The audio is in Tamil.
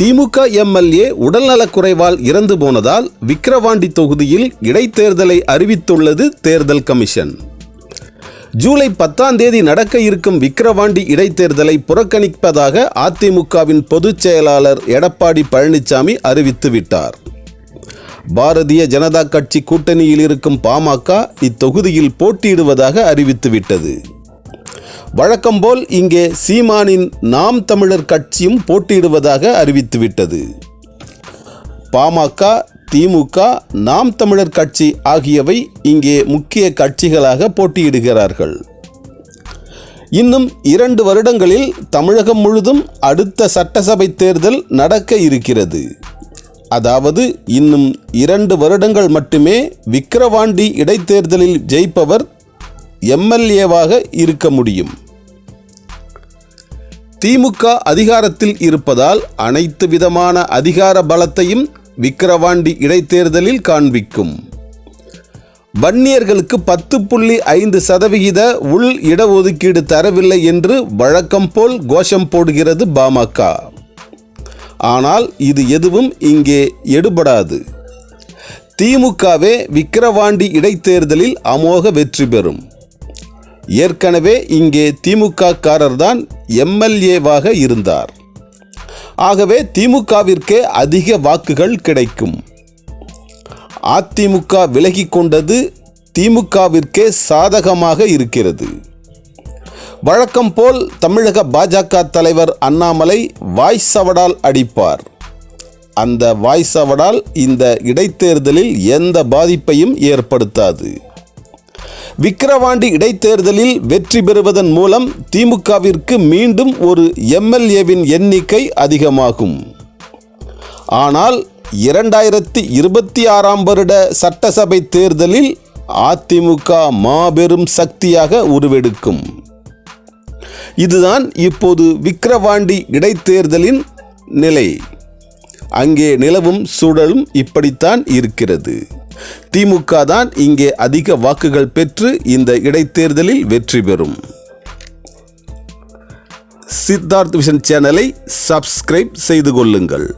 திமுக எம்எல்ஏ உடல்நலக்குறைவால் இறந்து போனதால் விக்கிரவாண்டி தொகுதியில் இடைத்தேர்தலை அறிவித்துள்ளது தேர்தல் கமிஷன். ஜூலை 10 நடக்க இருக்கும் விக்கிரவாண்டி இடைத்தேர்தலை புறக்கணிப்பதாக அதிமுகவின் பொதுச் செயலாளர் எடப்பாடி பழனிசாமி அறிவித்துவிட்டார். பாரதிய ஜனதா கட்சி கூட்டணியில் இருக்கும் பாமக இத்தொகுதியில் போட்டியிடுவதாக அறிவித்துவிட்டது. வழக்கம்போல் இங்கே சீமானின் நாம் தமிழர் கட்சியும் போட்டியிடுவதாக அறிவித்துவிட்டது. பாமக, திமுக, நாம் தமிழர் கட்சி ஆகியவை இங்கே முக்கிய கட்சிகளாக போட்டியிடுகிறார்கள். இன்னும் 2 வருடங்களில் தமிழகம் முழுதும் அடுத்த சட்டசபை தேர்தல் நடக்க இருக்கிறது. அதாவது இன்னும் 2 வருடங்கள் மட்டுமே விக்கிரவாண்டி இடைத்தேர்தலில் ஜெயிப்பவர் எம்எல்ஏவாக இருக்க முடியும். திமுக அதிகாரத்தில் இருப்பதால் அனைத்து விதமான அதிகார பலத்தையும் விக்கிரவாண்டி இடைத்தேர்தலில் காண்பிக்கும். வன்னியர்களுக்கு 10.5% உள் இடஒதுக்கீடு தரவில்லை என்று வழக்கம் போல் கோஷம் போடுகிறது பாமக. ஆனால் இது எதுவும் இங்கே எடுபடாது. திமுகவே விக்கிரவாண்டி இடைத்தேர்தலில் அமோக வெற்றி பெறும். ஏற்கனவே இங்கே திமுக காரர்தான் எம்எல்ஏவாக இருந்தார். ஆகவே திமுகவிற்கே அதிக வாக்குகள் கிடைக்கும். அதிமுக விலகி கொண்டது திமுகவிற்கே சாதகமாக இருக்கிறது. வழக்கம் போல் தமிழக பாஜக தலைவர் அண்ணாமலை வாய்ச்சவடால் அடிப்பார். அந்த வாய்ச்சவடால் இந்த இடைத்தேர்தலில் எந்த பாதிப்பையும் ஏற்படுத்தாது. விக்கிரவாண்டி இடைத்தேர்தலில் வெற்றி பெறுவதன் மூலம் திமுகவிற்கு மீண்டும் ஒரு எம்எல்ஏவின் எண்ணிக்கை அதிகமாகும். ஆனால் 2026 வருட சட்டசபை தேர்தலில் அதிமுக மாபெரும் சக்தியாக உருவெடுக்கும். இதுதான் இப்போது விக்கிரவாண்டி இடைத்தேர்தலின் நிலை. அங்கே நிலவும் சூழலும் இப்படித்தான் இருக்கிறது. திமுக தான் இங்கே அதிக வாக்குகள் பெற்று இந்த இடைத்தேர்தலில் வெற்றி பெறும். சித்தார்த் விஷன் சேனலை சப்ஸ்கிரைப் செய்து கொள்ளுங்கள்.